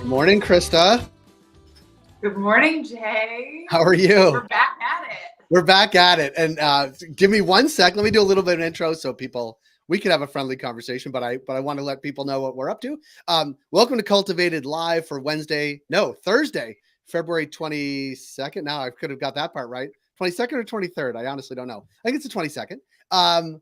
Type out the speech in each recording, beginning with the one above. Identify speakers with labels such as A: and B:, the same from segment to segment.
A: Morning, Krista.
B: Good morning, Jay.
A: How are you?
B: We're back at it.
A: We're back at it. And give me 1 sec. Let me do a little bit of an intro so we can have a friendly conversation, but I want to let people know what we're up to. Welcome to Cultivated Live for Thursday, February 22nd. Now I could have got that part right. 22nd or 23rd. I honestly don't know. I think it's the 22nd.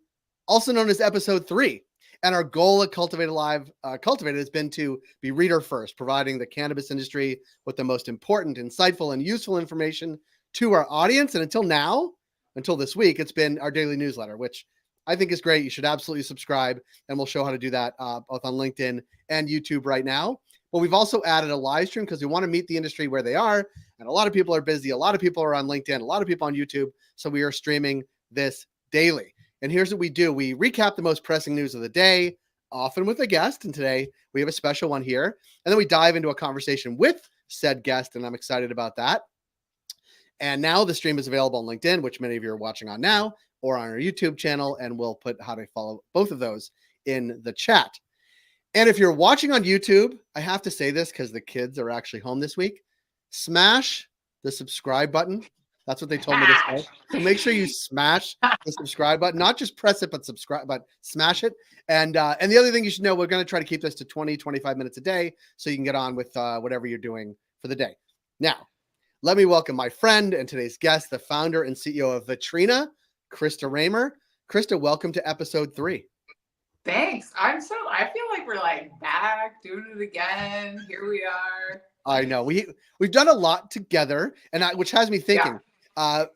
A: Also known as episode 3. And our goal at Cultivated Live, Cultivated, has been to be reader first, providing the cannabis industry with the most important, insightful, and useful information to our audience. And until this week, it's been our daily newsletter, which I think is great. You should absolutely subscribe, and we'll show how to do that both on LinkedIn and YouTube right now. But we've also added a live stream because we want to meet the industry where they are. And a lot of people are busy. A lot of people are on LinkedIn, a lot of people on YouTube. So we are streaming this daily. And here's what we do. We recap the most pressing news of the day, often with a guest. And today we have a special one here. And then we dive into a conversation with said guest. And I'm excited about that. And now the stream is available on LinkedIn, which many of you are watching on now, or on our YouTube channel. And we'll put how to follow both of those in the chat. And if you're watching on YouTube, I have to say this because the kids are actually home this week. Smash the subscribe button. That's what they told me to say. So make sure you smash the subscribe button, not just press it, but subscribe, but smash it. And the other thing you should know, we're going to try to keep this to 20, 25 minutes a day so you can get on with whatever you're doing for the day. Now, let me welcome my friend and today's guest, the founder and CEO of Vetrina, Krista Raymer. Krista, welcome to episode 3.
B: Thanks. I feel like we're like back doing it again. Here we are.
A: I know we've done a lot together, which has me thinking.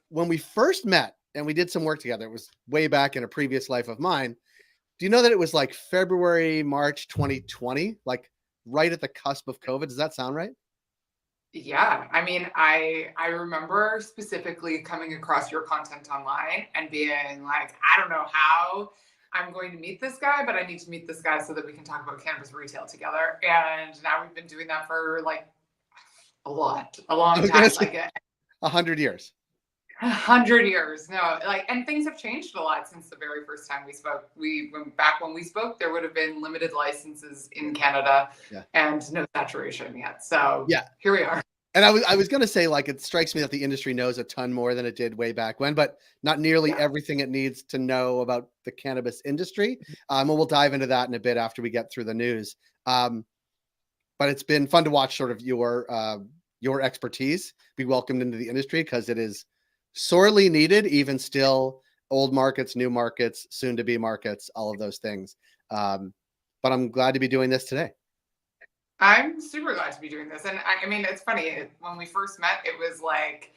A: When we first met and we did some work together, it was way back in a previous life of mine. Do you know that it was like February, March 2020, like right at the cusp of COVID? Does that sound right?
B: Yeah. I mean, I remember specifically coming across your content online and being like, I don't know how I'm going to meet this guy, but I need to meet this guy so that we can talk about cannabis retail together. And now we've been doing that for like a long time, like
A: 100 years.
B: 100 years. No, and things have changed a lot since the very first time we spoke. When we spoke, there would have been limited licenses in Canada and no saturation yet. So here we are.
A: And I was going to say, like, it strikes me that the industry knows a ton more than it did way back when, but not nearly everything it needs to know about the cannabis industry. And we'll dive into that in a bit after we get through the news. But it's been fun to watch sort of your expertise be welcomed into the industry because it is sorely needed, even still. Old markets, new markets, soon to be markets, all of those things. But I'm glad to be doing this today.
B: I'm super glad to be doing this. And I mean, it's funny. When we first met, it was like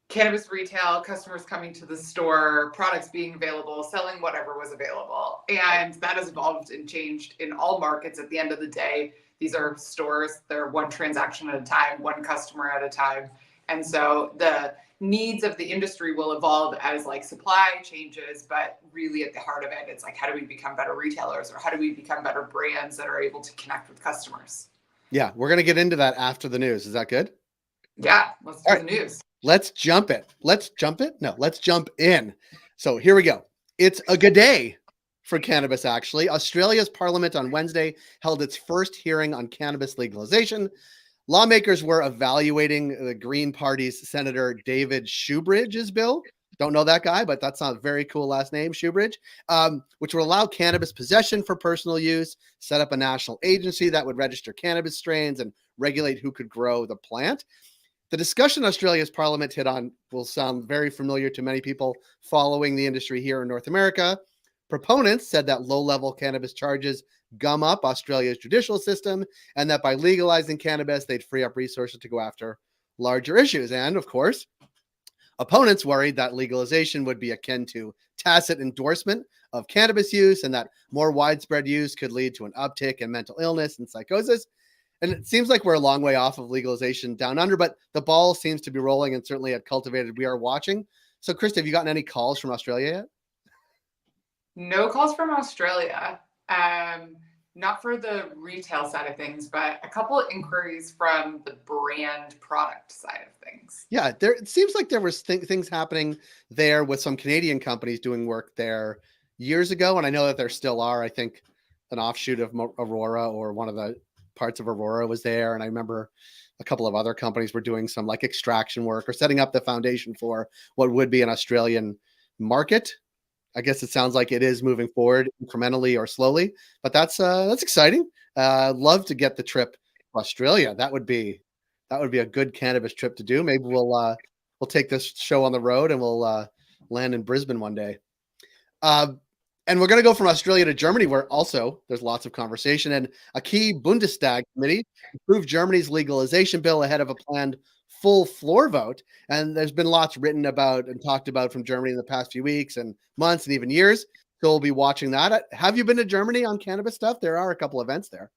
B: cannabis retail, customers coming to the store, products being available, selling whatever was available. And that has evolved and changed in all markets. At the end of the day, these are stores. They're one transaction at a time, one customer at a time. And so the needs of the industry will evolve as like supply changes, but really at the heart of it, it's like, how do we become better retailers, or how do we become better brands that are able to connect with customers?
A: Yeah, we're going to get into that after the news. Is that good?
B: Yeah, let's do the news.
A: Let's jump in. So here we go. It's a good day for cannabis, actually. Australia's parliament on Wednesday held its first hearing on cannabis legalization. Lawmakers were evaluating the Green Party's Senator David Shoebridge's bill. Don't know that guy, but that's not a very cool last name, Shoebridge, which would allow cannabis possession for personal use, set up a national agency that would register cannabis strains and regulate who could grow the plant. The discussion Australia's parliament hit on will sound very familiar to many people following the industry here in North America. Proponents said that low-level cannabis charges gum up Australia's judicial system, and that by legalizing cannabis, they'd free up resources to go after larger issues. And of course, opponents worried that legalization would be akin to tacit endorsement of cannabis use, and that more widespread use could lead to an uptick in mental illness and psychosis. And it seems like we're a long way off of legalization down under, but the ball seems to be rolling, and certainly at Cultivated, we are watching. So, Krista, have you gotten any calls from Australia yet?
B: No calls from Australia. Not for the retail side of things, but a couple of inquiries from the brand product side of things.
A: Yeah, it seems like there was things happening there with some Canadian companies doing work there years ago, and I know that there still are. I think an offshoot of Aurora or one of the parts of Aurora was there. And I remember a couple of other companies were doing some like extraction work or setting up the foundation for what would be an Australian market. I guess it sounds like it is moving forward incrementally or slowly, but that's exciting. Love to get the trip to Australia. That would be a good cannabis trip to do. Maybe we'll take this show on the road and we'll land in Brisbane one day. And we're going to go from Australia to Germany, where also there's lots of conversation. And a key Bundestag committee approved Germany's legalization bill ahead of a planned full floor vote. And there's been lots written about and talked about from Germany in the past few weeks and months and even years. So we'll be watching that. Have you been to Germany on cannabis stuff? There are a couple events there.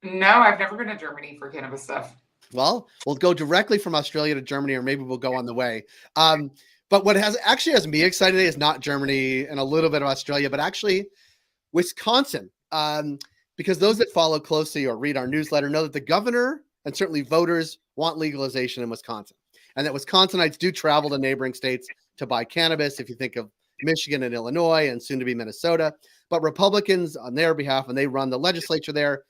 B: No, I've never been to Germany for cannabis stuff.
A: Well, we'll go directly from Australia to Germany, or maybe we'll go on the way. But what has me excited is not Germany and a little bit of Australia, but actually Wisconsin. Because those that follow closely or read our newsletter know that the governor and certainly voters want legalization in Wisconsin, and that Wisconsinites do travel to neighboring states to buy cannabis. If you think of Michigan and Illinois and soon to be Minnesota, but Republicans on their behalf, and they run the legislature there,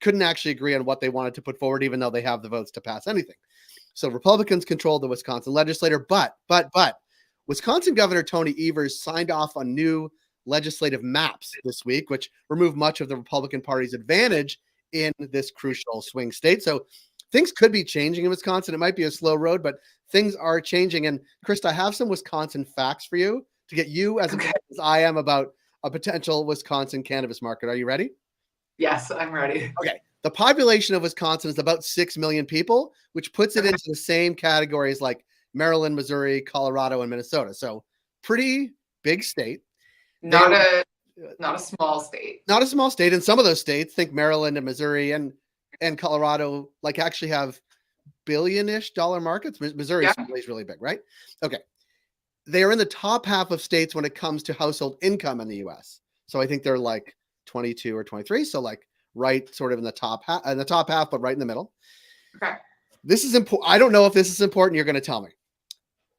A: couldn't actually agree on what they wanted to put forward, even though they have the votes to pass anything. So Republicans control the Wisconsin legislature, but Wisconsin Governor Tony Evers signed off on new legislative maps this week, which remove much of the Republican Party's advantage in this crucial swing state. So things could be changing in Wisconsin. It might be a slow road, but things are changing. And Krista, I have some Wisconsin facts for you to get you as excited as I am about a potential Wisconsin cannabis market. Are you ready?
B: Yes, I'm ready.
A: Okay. The population of Wisconsin is about 6 million people, which puts it into the same categories like Maryland, Missouri, Colorado, and Minnesota. So pretty big state.
B: Not a small state. Not a small state.
A: And some of those states, think Maryland and Missouri and Colorado, like actually have billion-ish dollar markets. Missouri is really big, right? Okay. They are in the top half of states when it comes to household income in the US. So I think they're like 22 or 23. So like right sort of in the top half, but right in the middle.
B: Okay.
A: This is important. I don't know if this is important. You're going to tell me.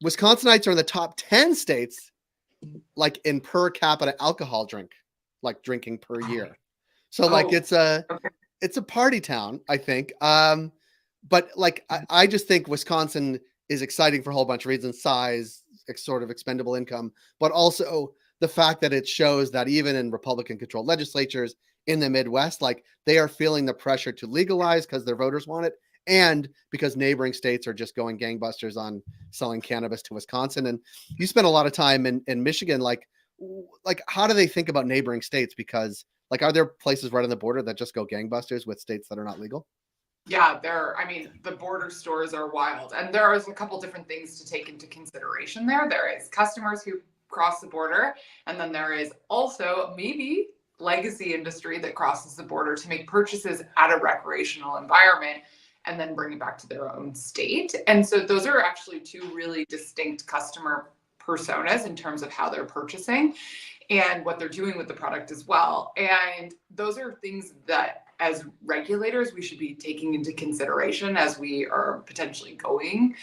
A: Wisconsinites are in the top 10 states, like in per capita alcohol drinking per year. So like it's a party town, I think. But like I just think Wisconsin is exciting for a whole bunch of reasons: size, sort of expendable income, but also the fact that it shows that even in Republican-controlled legislatures in the Midwest, like they are feeling the pressure to legalize because their voters want it, and because neighboring states are just going gangbusters on selling cannabis to Wisconsin. And you spent a lot of time in Michigan. Like how do they think about neighboring states? Because like, are there places right on the border that just go gangbusters with states that are not legal?
B: Yeah, the border stores are wild. And there is a couple different things to take into consideration there. There is customers who cross the border, and then there is also maybe legacy industry that crosses the border to make purchases at a recreational environment and then bring it back to their own state. And so those are actually two really distinct customer personas in terms of how they're purchasing and what they're doing with the product as well. And those are things that as regulators, we should be taking into consideration as we are potentially going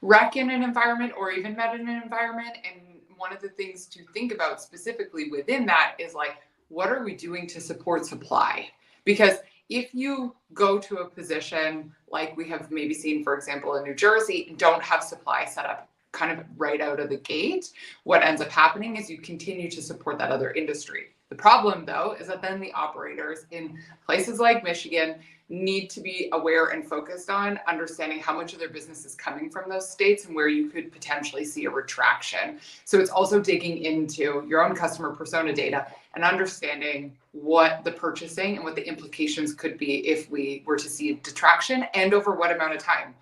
B: rec in an environment or even med in an environment. And one of the things to think about specifically within that is like, what are we doing to support supply? Because if you go to a position like we have maybe seen, for example, in New Jersey, and don't have supply set up kind of right out of the gate, what ends up happening is you continue to support that other industry. The problem, though, is that then the operators in places like Michigan need to be aware and focused on understanding how much of their business is coming from those states and where you could potentially see a retraction. So it's also digging into your own customer persona data and understanding what the purchasing and what the implications could be if we were to see a detraction and over what amount of time.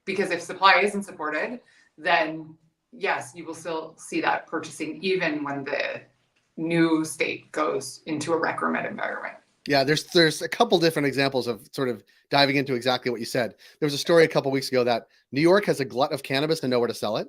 B: Because if supply isn't supported, then yes, you will still see that purchasing even when the new state goes into a rec or med environment.
A: Yeah, there's a couple different examples of sort of diving into exactly what you said. There was a story a couple weeks ago that New York has a glut of cannabis and nowhere to sell it.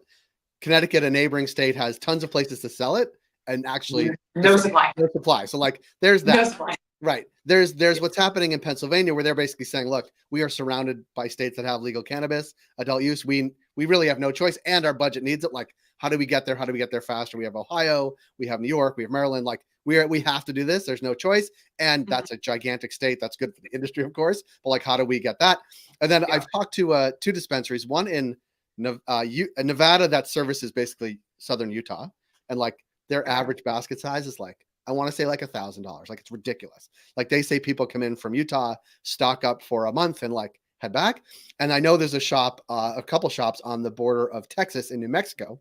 A: Connecticut, a neighboring state, has tons of places to sell it, and actually
B: no supply.
A: No supply. So like there's that.
B: No supply.
A: Right. There's what's happening in Pennsylvania where they're basically saying, look, we are surrounded by states that have legal cannabis, adult use. We really have no choice, and our budget needs it. Like, how do we get there? How do we get there faster? We have Ohio, we have New York, we have Maryland. Like, we have to do this. There's no choice. And that's a gigantic state. That's good for the industry, of course. But like, how do we get that? And then I've talked to two dispensaries, one in Nevada that services basically southern Utah, and like their average basket size is like, I want to say like $1,000. Like, it's ridiculous. Like, they say people come in from Utah, stock up for a month, and like head back. And I know there's a shop, a couple shops on the border of Texas and New Mexico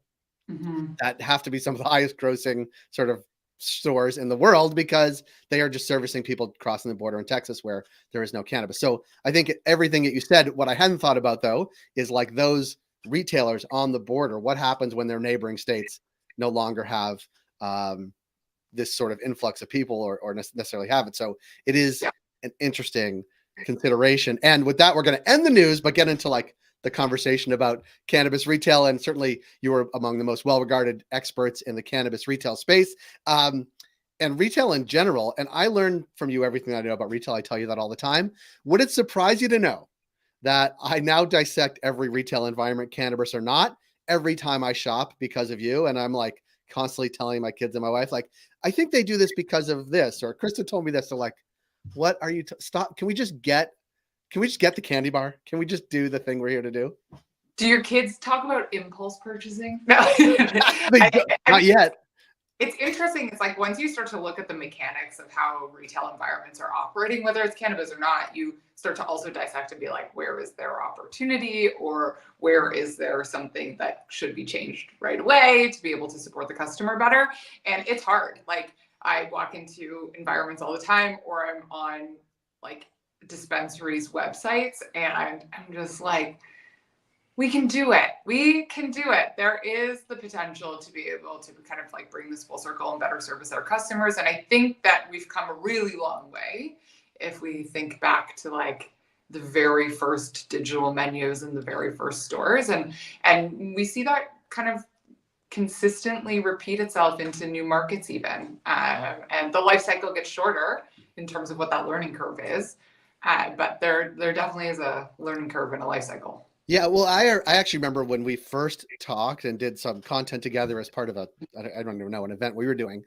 A: that have to be some of the highest grossing sort of stores in the world, because they are just servicing people crossing the border in Texas where there is no cannabis. So I think everything that you said, what I hadn't thought about though, is like those retailers on the border. What happens when their neighboring states no longer have this sort of influx of people or necessarily have it? So it is an interesting consideration. And with that, we're going to end the news, but get into like the conversation about cannabis retail. And certainly you are among the most well-regarded experts in the cannabis retail space, and retail in general. And I learn from you everything I know about retail. I tell you that all the time. Would it surprise you to know that I now dissect every retail environment, cannabis or not, every time I shop because of you? And I'm like constantly telling my kids and my wife, like, I think they do this because of this, or Krista told me this. So like, what are you, stop. Can we just get the candy bar? Can we just do the thing we're here to do?
B: Do your kids talk about impulse purchasing? No,
A: not yet.
B: It's interesting. It's like once you start to look at the mechanics of how retail environments are operating, whether it's cannabis or not, you start to also dissect and be like, where is there opportunity, or where is there something that should be changed right away to be able to support the customer better? And it's hard. Like, I walk into environments all the time, or I'm on like dispensaries websites, and I'm just like, we can do it. We can do it. There is the potential to be able to kind of like bring this full circle and better service our customers. And I think that we've come a really long way if we think back to like the very first digital menus and the very first stores. And we see that kind of consistently repeat itself into new markets even. And the life cycle gets shorter in terms of what that learning curve is. But there definitely is a learning curve and a life cycle.
A: Yeah, well, I actually remember when we first talked and did some content together as part of I don't even know, an event we were doing.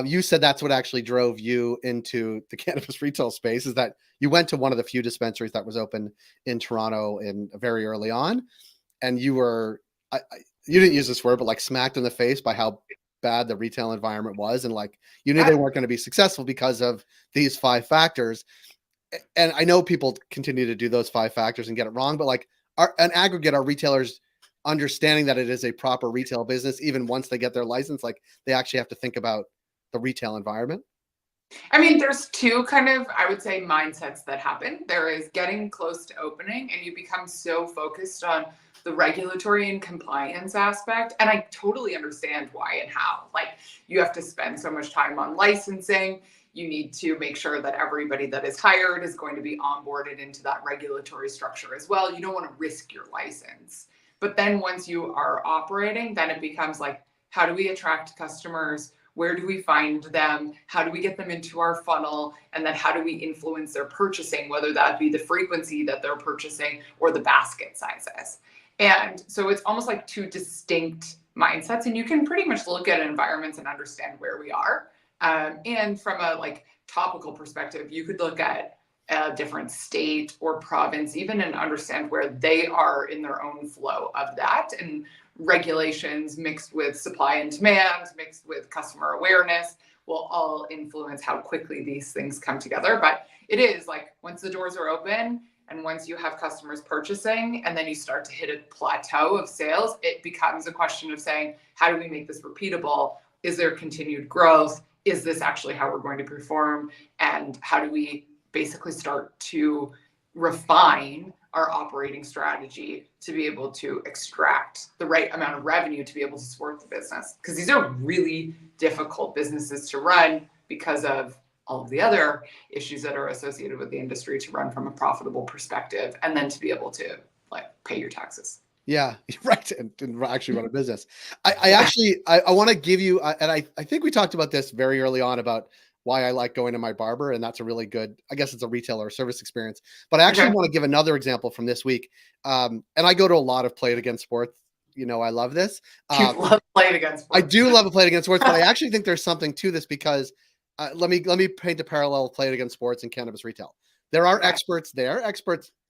A: You said that's what actually drove you into the cannabis retail space, is that you went to one of the few dispensaries that was open in Toronto very early on, and you were, you didn't use this word, but like smacked in the face by how bad the retail environment was, and like you knew they weren't going to be successful because of these 5 factors. And I know people continue to do those 5 factors and get it wrong, but like, an aggregate, are retailers understanding that it is a proper retail business even once they get their license? Like, they actually have to think about the retail environment?
B: I mean, there's 2 kind of, I would say, mindsets that happen. There is getting close to opening, and you become so focused on the regulatory and compliance aspect. And I totally understand why and how. Like, you have to spend so much time on licensing. You need to make sure that everybody that is hired is going to be onboarded into that regulatory structure as well. You don't want to risk your license. But then once you are operating, then it becomes like, how do we attract customers? Where do we find them? How do we get them into our funnel? And then how do we influence their purchasing, whether that be the frequency that they're purchasing or the basket sizes? And so it's almost like 2 distinct mindsets, and you can pretty much look at environments and understand where we are. And from a like topical perspective, you could look at a different state or province even and understand where they are in their own flow of that, and regulations mixed with supply and demand, mixed with customer awareness, will all influence how quickly these things come together. But it is like, once the doors are open and once you have customers purchasing and then you start to hit a plateau of sales, it becomes a question of saying, how do we make this repeatable? Is there continued growth? Is this actually how we're going to perform? And how do we basically start to refine our operating strategy to be able to extract the right amount of revenue to be able to support the business? Because these are really difficult businesses to run because of all of the other issues that are associated with the industry to run from a profitable perspective, and then to be able to like pay your taxes.
A: Yeah, right. And actually run a business. I want to give you, and I think we talked about this very early on about why I like going to my barber. And that's a really good, I guess it's a retail or service experience. But I actually want to give another example from this week. And I go to a lot of Play It Again sports you know I love this.
B: You love playing against sports.
A: I do love playing against sports, but I actually think there's something to this because let me paint a parallel of playing against sports and cannabis retail. There are experts there,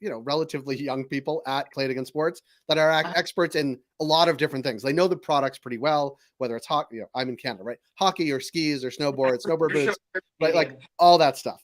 A: you know, relatively young people at Played Against Sports that are experts in a lot of different things. They know the products pretty well, whether it's hockey, you know, I'm in Canada, right? Hockey or skis or snowboard boots, right? Like all that stuff,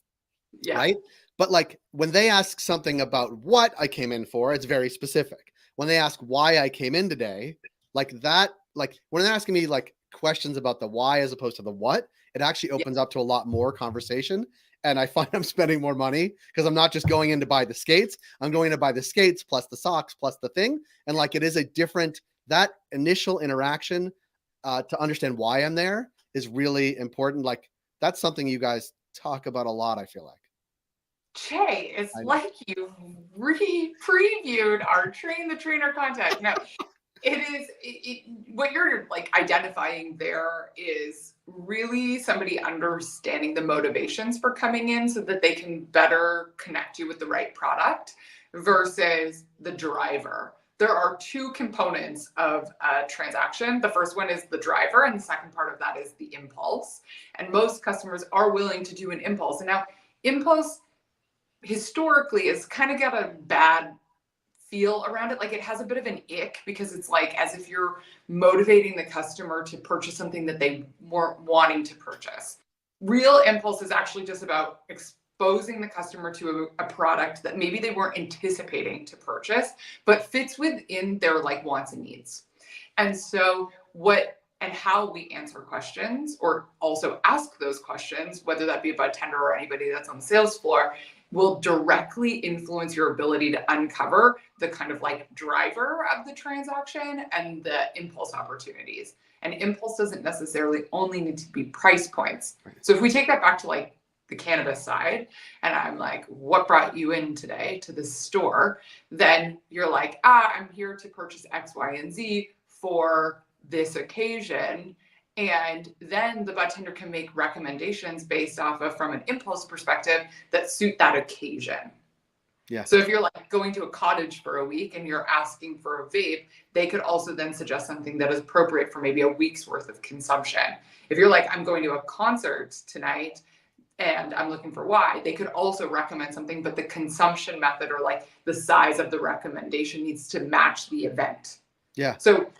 A: right? But like when they ask something about what I came in for, it's very specific. When they ask why I came in today, like that, like when they're asking me like questions about the why as opposed to the what, it actually opens up to a lot more conversation. And I find I'm spending more money because I'm not just going in to buy the skates. I'm going to buy the skates plus the socks plus the thing. And like it is a different, that initial interaction to understand why I'm there is really important. Like that's something you guys talk about a lot, I feel like.
B: Jay, it's like you previewed our Train the Trainer content. No, what you're like identifying there is really somebody understanding the motivations for coming in so that they can better connect you with the right product versus the driver. There are two components of a transaction. The first one is the driver, and the second part of that is the impulse. And most customers are willing to do an impulse. And now, impulse historically has kind of got a bad feel around it. Like it has a bit of an ick because it's like as if you're motivating the customer to purchase something that they weren't wanting to purchase. Real impulse is actually just about exposing the customer to a product that maybe they weren't anticipating to purchase, but fits within their like wants and needs. And so how we answer questions or also ask those questions, whether that be about tender or anybody that's on the sales floor, will directly influence your ability to uncover the kind of like driver of the transaction and the impulse opportunities. And impulse doesn't necessarily only need to be price points. So if we take that back to like the cannabis side, and I'm like, what brought you in today to the store? Then you're like, I'm here to purchase X, Y, and Z for this occasion. And then the budtender can make recommendations based off of from an impulse perspective that suit that occasion. Yeah. So if you're like going to a cottage for a week and you're asking for a vape, they could also then suggest something that is appropriate for maybe a week's worth of consumption. If you're like, I'm going to a concert tonight and I'm looking for why, they could also recommend something, but the consumption method or like the size of the recommendation needs to match the event. Yeah. So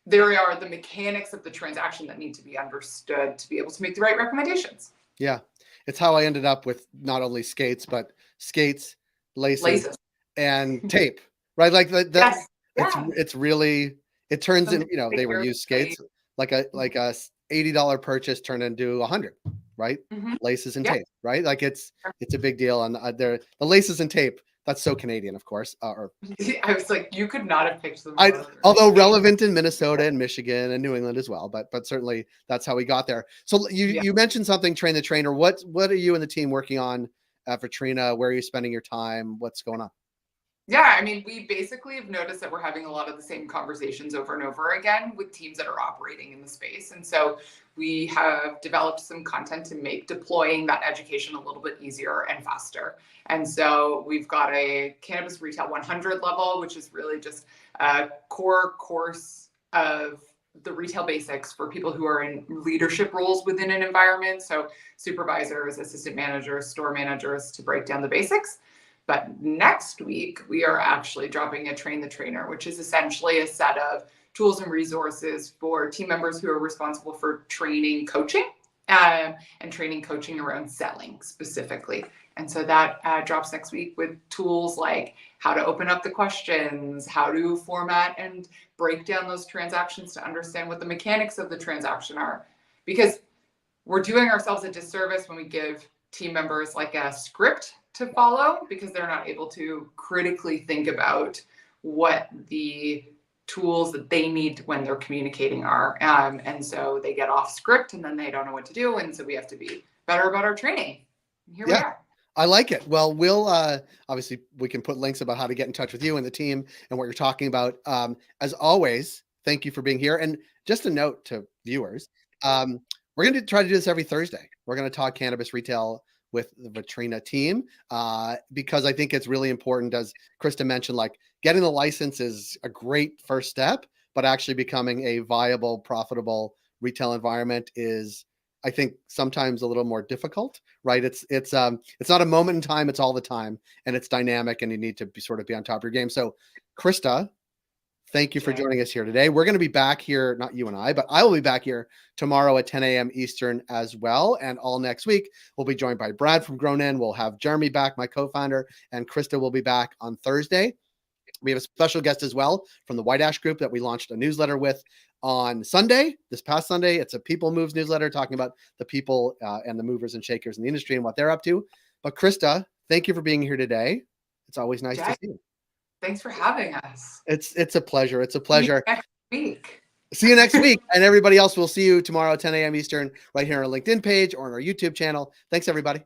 B: there are the mechanics of the transaction that need to be understood to be able to make the right recommendations. Yeah. It's how I ended up with not only skates, but skates, laces. And tape, right? Like that. Yes. It's really, it turns in, you know, they were used skates, like a $80 purchase turned into $100, right? Mm-hmm. Laces and tape, right? Like it's a big deal. And the laces and tape, that's so Canadian, of course. I was like, you could not have picked them.
A: Although relevant in Minnesota and Michigan and New England as well, but certainly that's how we got there. So you mentioned something, Train the Trainer. What are you and the team working on at Vetrina? Where are you spending your time? What's going on?
B: Yeah, I mean, we basically have noticed that we're having a lot of the same conversations over and over again with teams that are operating in the space. And so we have developed some content to make deploying that education a little bit easier and faster. And so we've got a Cannabis Retail 100 level, which is really just a core course of the retail basics for people who are in leadership roles within an environment. So supervisors, assistant managers, store managers, to break down the basics. But next week, we are actually dropping a Train the Trainer, which is essentially a set of tools and resources for team members who are responsible for training coaching and training coaching around selling specifically. And so that drops next week with tools like how to open up the questions, how to format and break down those transactions to understand what the mechanics of the transaction are. Because we're doing ourselves a disservice when we give team members like a script to follow because they're not able to critically think about what the tools that they need when they're communicating are. And so they get off script and then they don't know what to do. And so we have to be better about our training. And here we are.
A: I like it. Well, we'll obviously we can put links about how to get in touch with you and the team and what you're talking about. As always, thank you for being here. And just a note to viewers, we're going to try to do this every Thursday. We're going to talk cannabis retail with the Vetrina team, because I think it's really important, as Krista mentioned, like getting the license is a great first step, but actually becoming a viable, profitable retail environment is, I think, sometimes a little more difficult, right? It's not a moment in time, it's all the time, and it's dynamic, and you need to sort of be on top of your game. So, Krista, thank you for joining us here today. We're going to be back here, not you and I, but I will be back here tomorrow at 10 a.m. Eastern as well. And all next week, we'll be joined by Brad from Grown In. We'll have Jeremy back, my co-founder, and Krista will be back on Thursday. We have a special guest as well from the White Ash Group that we launched a newsletter with on Sunday, this past Sunday. It's a People Moves newsletter talking about the people and the movers and shakers in the industry and what they're up to. But Krista, thank you for being here today. It's always nice to see you.
B: Thanks for having us.
A: It's a pleasure. It's a pleasure.
B: Next week.
A: See you next week. And everybody else, we'll see you tomorrow at 10 a.m. Eastern right here on our LinkedIn page or on our YouTube channel. Thanks, everybody.